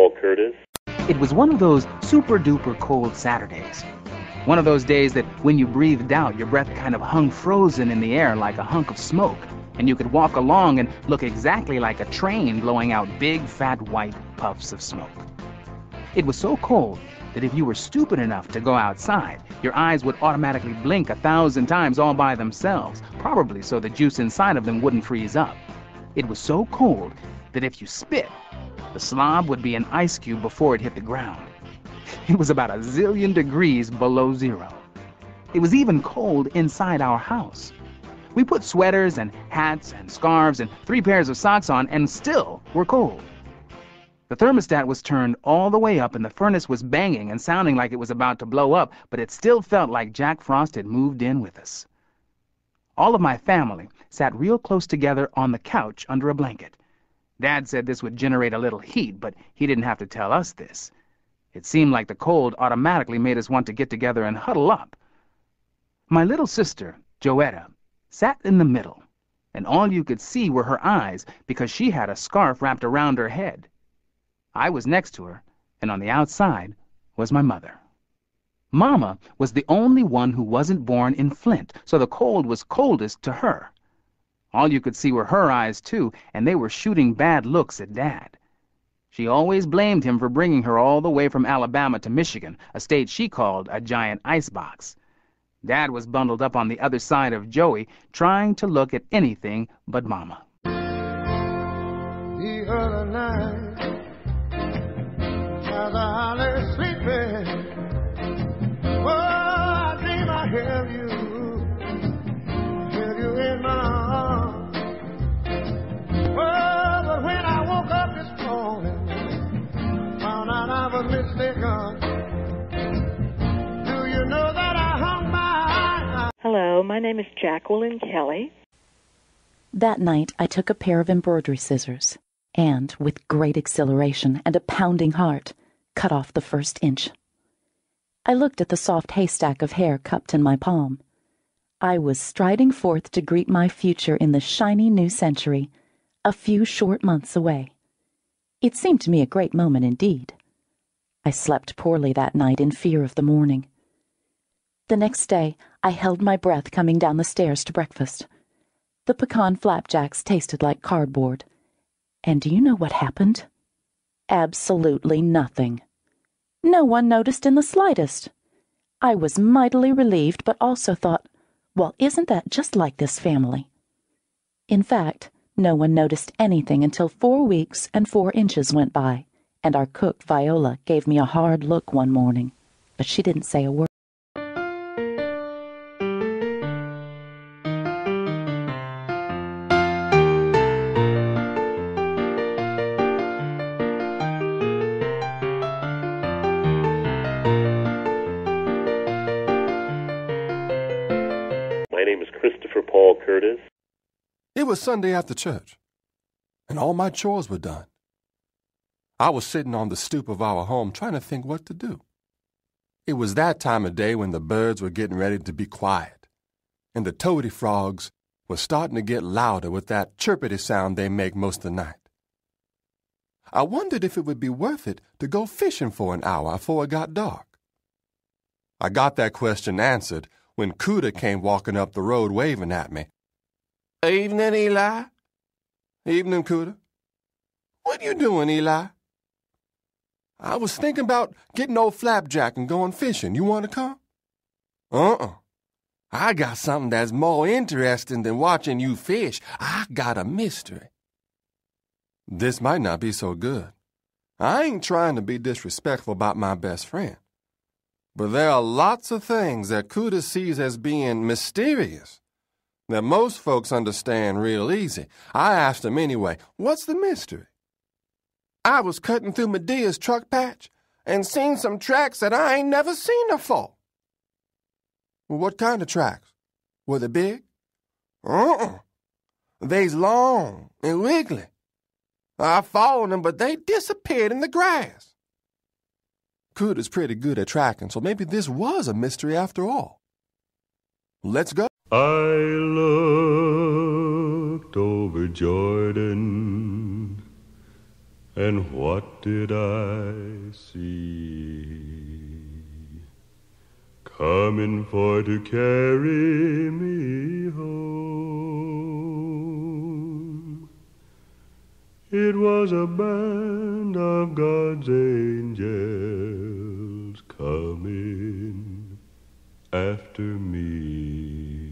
Paul Curtis. It was one of those super-duper cold Saturdays. One of those days that when you breathed out, your breath kind of hung frozen in the air like a hunk of smoke, and you could walk along and look exactly like a train blowing out big, fat, white puffs of smoke. It was so cold that if you were stupid enough to go outside, your eyes would automatically blink 1,000 times all by themselves, probably so the juice inside of them wouldn't freeze up. It was so cold that if you spit, the slob would be an ice cube before it hit the ground. It was about 1 zillion degrees below zero. It was even cold inside our house. We put sweaters and hats and scarves and 3 pairs of socks on and still were cold. The thermostat was turned all the way up and the furnace was banging and sounding like it was about to blow up, but it still felt like Jack Frost had moved in with us. All of my family sat real close together on the couch under a blanket. Dad said this would generate a little heat, but he didn't have to tell us this. It seemed like the cold automatically made us want to get together and huddle up. My little sister, Joetta, sat in the middle, and all you could see were her eyes because she had a scarf wrapped around her head. I was next to her, and on the outside was my mother. Mama was the only one who wasn't born in Flint, so the cold was coldest to her. All you could see were her eyes, too, and they were shooting bad looks at Dad. She always blamed him for bringing her all the way from Alabama to Michigan, a state she called a giant icebox. Dad was bundled up on the other side of Joey, trying to look at anything but Mama. The other night, as I lay sleeping, oh, I dream I have you in my arms. Oh, but when I woke up this morning, found out I was mistaken. Do you know that I hung my eye? Hello, my name is Jacqueline Kelly. That night I took a pair of embroidery scissors and, with great exhilaration and a pounding heart, cut off the first inch. I looked at the soft haystack of hair cupped in my palm. I was striding forth to greet my future in the shiny new century, a few short months away. It seemed to me a great moment indeed. I slept poorly that night in fear of the morning. The next day, I held my breath coming down the stairs to breakfast. The pecan flapjacks tasted like cardboard. And do you know what happened? Absolutely nothing. No one noticed in the slightest. I was mightily relieved, but also thought, well, isn't that just like this family? In fact, no one noticed anything until 4 weeks and 4 inches went by, and our cook, Viola, gave me a hard look one morning, but she didn't say a word. It was Sunday after church, and all my chores were done. I was sitting on the stoop of our home trying to think what to do. It was that time of day when the birds were getting ready to be quiet, and the toady frogs were starting to get louder with that chirpity sound they make most of the night. I wondered if it would be worth it to go fishing for an hour before it got dark. I got that question answered when Cooter came walking up the road waving at me. Evening, Eli. Evening, Cooter. What you doing, Eli? I was thinking about getting old Flapjack and going fishing. You want to come? I got something that's more interesting than watching you fish. I got a mystery. This might not be so good. I ain't trying to be disrespectful about my best friend. But there are lots of things that Cooter sees as being mysterious that most folks understand real easy. I asked him anyway, what's the mystery? I was cutting through Medea's truck patch and seen some tracks that I ain't never seen before. Well, what kind of tracks? Were they big? They's long and wiggly. I followed them, but they disappeared in the grass. Cooter's pretty good at tracking, so maybe this was a mystery after all. Let's go. I looked over Jordan And what did I see? Coming for to carry me home. It was a band of God's angels coming after me.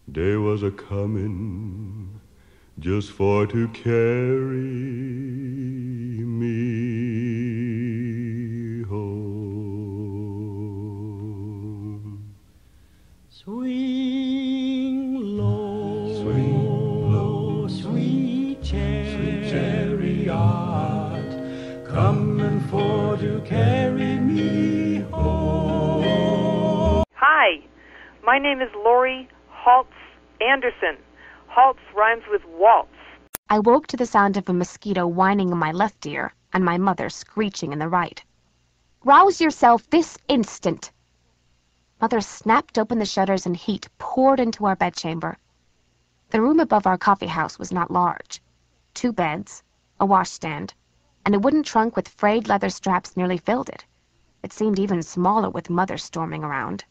They was a coming just for to carry me home. Swing low, sweet chariot, coming for to carry me home. Hi, my name is Laurie Halse Anderson. Halse rhymes with waltz. I woke to the sound of a mosquito whining in my left ear and my mother screeching in the right. "Rouse yourself this instant!" Mother snapped open the shutters and heat poured into our bedchamber. The room above our coffee house was not large. 2 beds, a washstand, and a wooden trunk with frayed leather straps nearly filled it. It seemed even smaller with Mother storming around.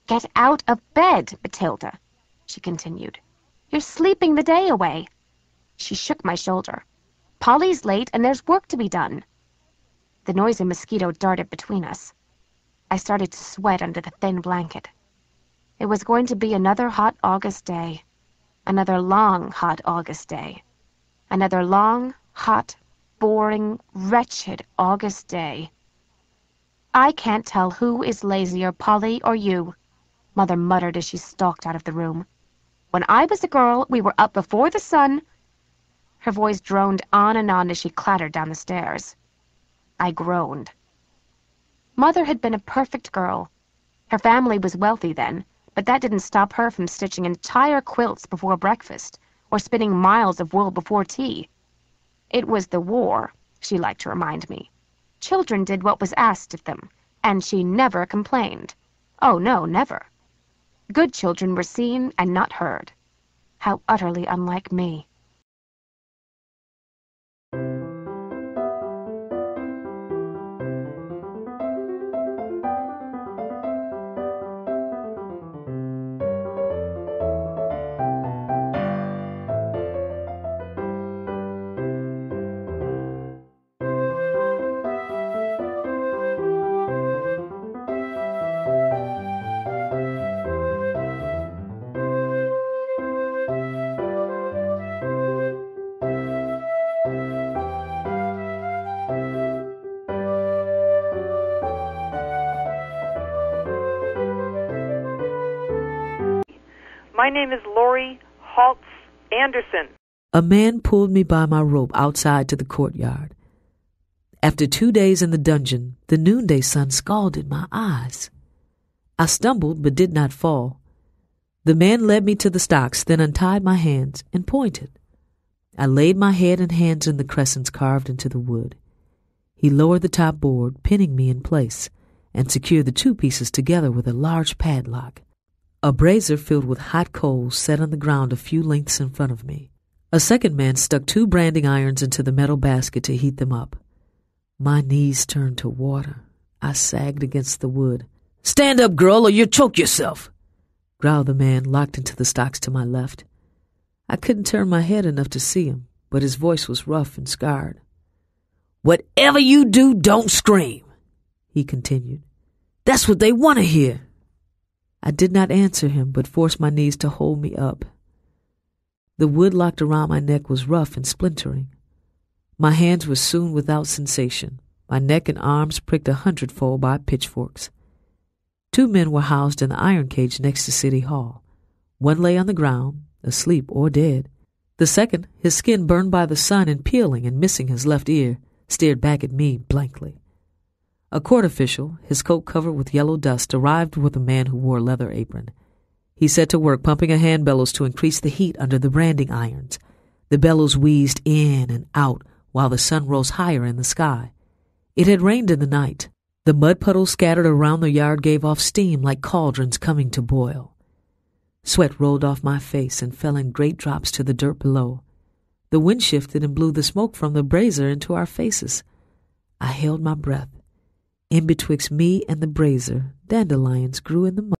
"Get out of bed, Matilda," she continued. "You're sleeping the day away." She shook my shoulder. "Polly's late and there's work to be done." The noisy mosquito darted between us. I started to sweat under the thin blanket. It was going to be another hot August day. Another long, hot August day. Another long, hot, boring, wretched August day. "I can't tell who is lazier, Polly or you," Mother muttered as she stalked out of the room. "When I was a girl, we were up before the sun—" Her voice droned on and on as she clattered down the stairs. I groaned. Mother had been a perfect girl. Her family was wealthy then, but that didn't stop her from stitching entire quilts before breakfast or spinning miles of wool before tea. It was the war, she liked to remind me. Children did what was asked of them, and she never complained. Oh, no, never. Good children were seen and not heard. How utterly unlike me. My name is Laurie Halse Anderson. A man pulled me by my rope outside to the courtyard. After 2 days in the dungeon, the noonday sun scalded my eyes. I stumbled but did not fall. The man led me to the stocks, then untied my hands and pointed. I laid my head and hands in the crescents carved into the wood. He lowered the top board, pinning me in place, and secured the 2 pieces together with a large padlock. A brazier filled with hot coals set on the ground a few lengths in front of me. A second man stuck 2 branding irons into the metal basket to heat them up. My knees turned to water. I sagged against the wood. "Stand up, girl, or you'll choke yourself," growled the man locked into the stocks to my left. I couldn't turn my head enough to see him, but his voice was rough and scarred. "Whatever you do, don't scream," he continued. "That's what they want to hear." I did not answer him, but forced my knees to hold me up. The wood locked around my neck was rough and splintering. My hands were soon without sensation. My neck and arms pricked 100-fold by pitchforks. 2 men were housed in the iron cage next to City Hall. One lay on the ground, asleep or dead. The second, his skin burned by the sun and peeling and missing his left ear, stared back at me blankly. A court official, his coat covered with yellow dust, arrived with a man who wore a leather apron. He set to work pumping a hand bellows to increase the heat under the branding irons. The bellows wheezed in and out while the sun rose higher in the sky. It had rained in the night. The mud puddles scattered around the yard gave off steam like cauldrons coming to boil. Sweat rolled off my face and fell in great drops to the dirt below. The wind shifted and blew the smoke from the brazier into our faces. I held my breath. In betwixt me and the brazier, dandelions grew in the mud.